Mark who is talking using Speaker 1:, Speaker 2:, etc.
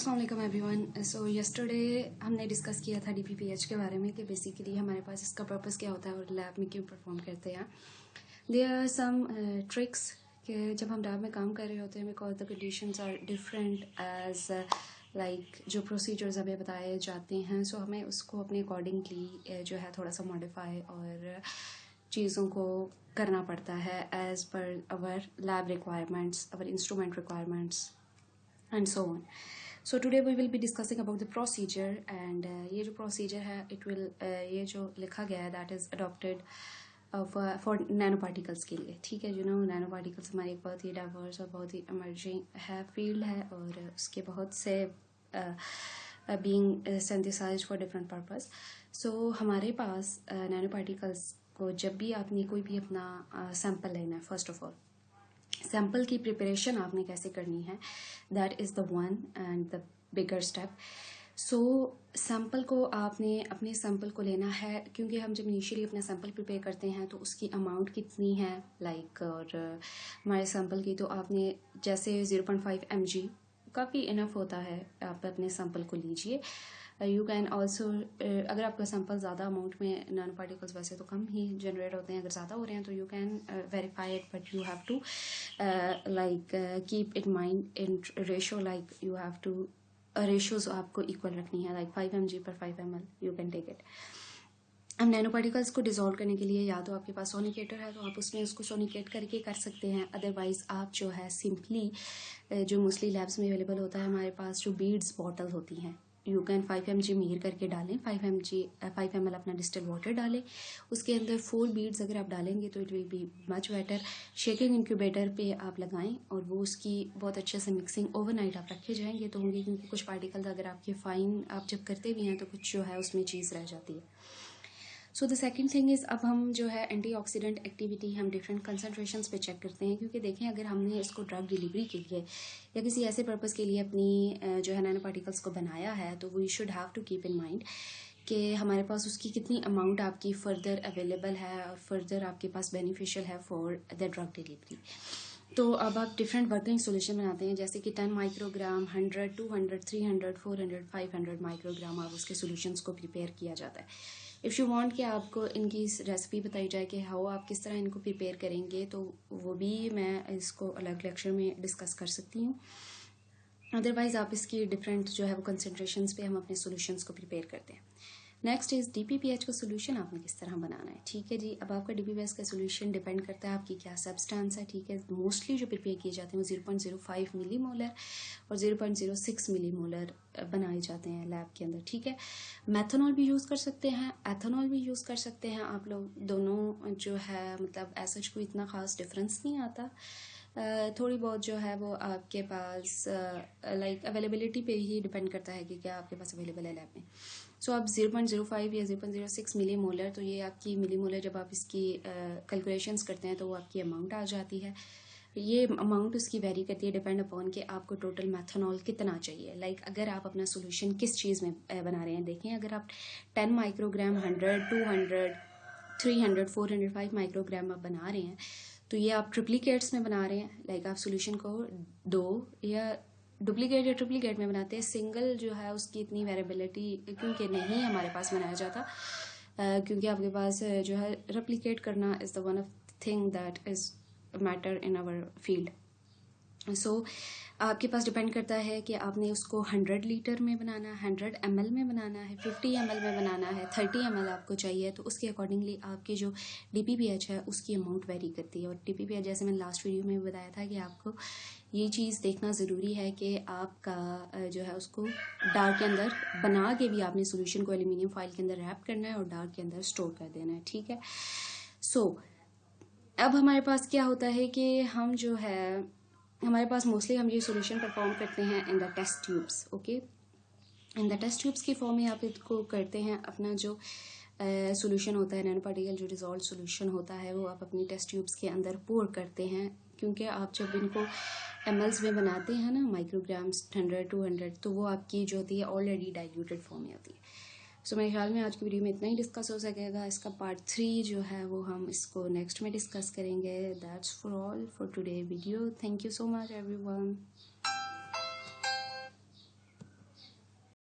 Speaker 1: अस्सलाम वालेकुम एवरीवन। सो यस्टरडे हमने डिस्कस किया था DPPH के बारे में कि बेसिकली हमारे पास इसका पर्पस क्या होता है और लैब में क्यों परफॉर्म करते हैं। देयर आर सम ट्रिक्स कि जब हम लैब में काम कर रहे होते हैं because the conditions are different as like जो प्रोसीजर्स हमें बताए जाते हैं, सो हमें उसको अपने अकॉर्डिंगली जो है थोड़ा सा मॉडिफाई और चीज़ों को करना पड़ता है as per our lab requirements, our instrument requirements and so on. So today we will be discussing about the procedure and ये जो procedure है it will ये जो लिखा गया है that is adopted for nano particles के लिए। ठीक है, नैनो पार्टिकल्स हमारे एक बहुत ही डाइवर्स और बहुत ही emerging है फील्ड है और उसके बहुत से being synthesized for different purpose. So हमारे पास नैनो पार्टिकल्स को जब भी आपने कोई भी अपना सैंपल लेना है, फर्स्ट ऑफ ऑल सैम्पल की प्रिपरेशन आपने कैसे करनी है, that is the one and the bigger step. So sample को आपने अपने सैम्पल को लेना है, क्योंकि हम जब इनिशियली अपना सैम्पल प्रिपेयर करते हैं तो उसकी अमाउंट कितनी है और हमारे सैम्पल की तो आपने जैसे 0.5 mg काफ़ी इनफ होता है, आप अपने सैम्पल को लीजिए। यू कैन ऑल्सो अगर आपका सैम्पल ज़्यादा अमाउंट में नैनो पार्टिकल्स वैसे तो कम ही जनरेट होते हैं, अगर ज़्यादा हो रहे हैं तो you can verify it, but you have to like keep in mind in ratio, like you have to ratios आपको इक्वल रखनी है, लाइक 5 mg पर 5 ml you can take it. अब नैनो पार्टिकल्स को डिसॉल्व करने के लिए या तो आपके पास सोनिकेटर है तो आप उसमें उसको सोनिकेट करके कर सकते हैं, अदरवाइज आप जो है सिंपली जो मोस्टली लैब्स में अवेलेबल होता है हमारे पास जो बीड्स बॉटल होती हैं, यू कैन 5 mg मीर करके डालें, 5 ml अपना डिस्टिल वाटर डालें, उसके अंदर 4 बीड्स अगर आप डालेंगे तो it will be much better. Shaking incubator पे आप लगाएं और वो उसकी बहुत अच्छे से मिक्सिंग ओवरनाइट आप रखे जाएंगे तो होंगे, क्योंकि कुछ पार्टिकल्स अगर आपके फाइन आप जब करते भी हैं तो कुछ जो है उसमें चीज़ रह जाती है। So the second thing is अब हम जो है एंटीऑक्सीडेंट एक्टिविटी हम डिफरेंट कंसनट्रेशंस पे चेक करते हैं, क्योंकि देखें अगर हमने इसको ड्रग डिलीवरी के लिए या किसी ऐसे पर्पज़ के लिए अपनी जो है नैनो पार्टिकल्स को बनाया है तो we should have to keep in mind कि हमारे पास उसकी कितनी अमाउंट आपकी फ़र्दर अवेलेबल है और फर्दर आपके पास बेनिफिशियल है फॉर द ड्रग डिलीवरी। तो अब आप डिफरेंट वर्किंग सोल्यूशन बनाते हैं, जैसे कि 10 माइक्रोग्राम, 100, 200, 300, 400, 500 माइक्रोग्राम आप उसके सोल्यूशंस को प्रिपेयर किया जाता है। इफ़ यू वांट कि आपको इनकी रेसिपी बताई जाए कि हाउ आप किस तरह इनको प्रिपेयर करेंगे तो वो भी मैं इसको अलग लेक्चर में डिस्कस कर सकती हूँ। अदरवाइज़ आप इसकी डिफरेंट जो है वो कंसनट्रेशंस पे हम अपने सोल्यूशंस को प्रिपेयर करते हैं। नेक्स्ट इज़ DPPH का सोल्यूशन आपने किस तरह बनाना है। ठीक है जी, अब आपका DPPH का सोल्यूशन डिपेंड करता है आपकी क्या सब्सटेंस है। ठीक है, मोस्टली जो प्रिपेयर किए जाते हैं वो 0.05 मिलीमोलर और 0.06 मिलीमोलर बनाए जाते हैं लैब के अंदर। ठीक है, मैथनॉल भी यूज़ कर सकते हैं, एथनॉल भी यूज़ कर सकते हैं आप लोग, दोनों जो है मतलब ऐसा कोई इतना ख़ास डिफरेंस नहीं आता। थोड़ी बहुत जो है वो आपके पास लाइक अवेलेबिलिटी पे ही डिपेंड करता है कि क्या आपके पास अवेलेबल है लैब में। सो आप 0.05 या 0.06 मिली मोलर, तो ये आपकी मिली मोलर जब आप इसकी कैलकुलेशंस करते हैं तो वो आपकी अमाउंट आ जाती है। ये अमाउंट उसकी वेरी करती है डिपेंड अपॉन कि आपको टोटल मैथनॉल कितना चाहिए। लाइक अगर आप अपना सोल्यूशन किस चीज़ में बना रहे हैं, देखें अगर आप 10 माइक्रोग्राम, 100, 200, 300, 400, 5 माइक्रोग्राम आप बना रहे हैं तो ये आप ट्रिप्लिकेट्स में बना रहे हैं। लाइक आप सोल्यूशन को 2 या डुप्लीकेट या ट्रिप्लीकेट में बनाते हैं, सिंगल जो है उसकी इतनी वेरिएबिलिटी क्योंकि नहीं हमारे पास बनाया जाता, क्योंकि आपके पास जो है रेप्लिकेट करना is the one of thing that is matter in our field. So आपके पास डिपेंड करता है कि आपने उसको 100 लीटर में बनाना है, 100 ml में बनाना है, 50 ml में बनाना है, 30 ml आपको चाहिए, तो उसके अकॉर्डिंगली आपकी जो DPPH है उसकी अमाउंट वेरी करती है। और DPPH जैसे मैंने लास्ट वीडियो में बताया था कि आपको ये चीज़ देखना ज़रूरी है कि आपका जो है उसको डार्क के अंदर बना के भी आपने सोल्यूशन को एल्यूमिनियम फॉइल के अंदर रैप करना है और डार्क के अंदर स्टोर कर देना है। ठीक है, सो अब हमारे पास क्या होता है कि हम जो है हमारे पास मोस्टली हम ये सोल्यूशन परफॉर्म करते हैं in the test tubes. Okay, in the test tubes की फॉर्म में आप इसको करते हैं, अपना जो सोल्यूशन होता है नैनो पार्टिकल जो डिजॉल्व सोल्यूशन होता है वो आप अपनी टेस्ट ट्यूब्स के अंदर पोर करते हैं, क्योंकि आप जब इनको mls में बनाते हैं ना, माइक्रोग्राम्स 100, 200, तो वो आपकी जो होती है ऑलरेडी डाइल्यूटेड फॉर्म में होती है। सो मेरे ख्याल में आज की वीडियो में इतना ही डिस्कस हो सकेगा। इसका पार्ट 3 जो है वो हम इसको नेक्स्ट में डिस्कस करेंगे। That's for all for today video. Thank you so much everyone.